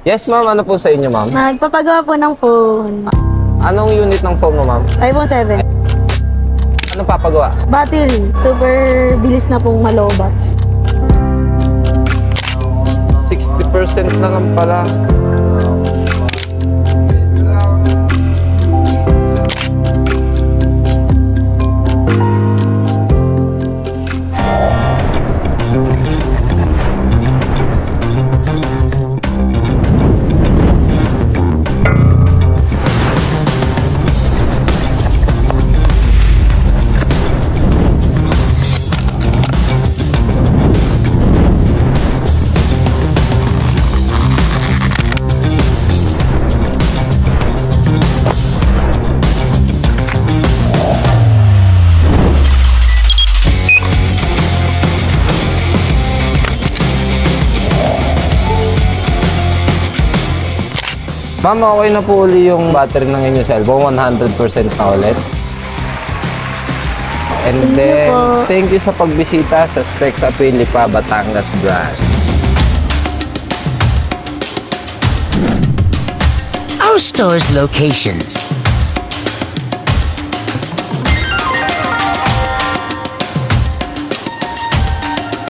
Yes, ma'am. Ano po sa inyo, ma'am? Nagpapagawa po ng phone. Anong unit ng phone mo, ma'am? iPhone 7. Anong papagawa? Battery. Super bilis na pong malobat. 60% na lang pala. Ma'am, okay na po uli yung battery ng inyong cellphone. 100% na ulit. And then, thank you sa pagbisita sa Specs Appeal Lipa, Batangas branch. Our store's locations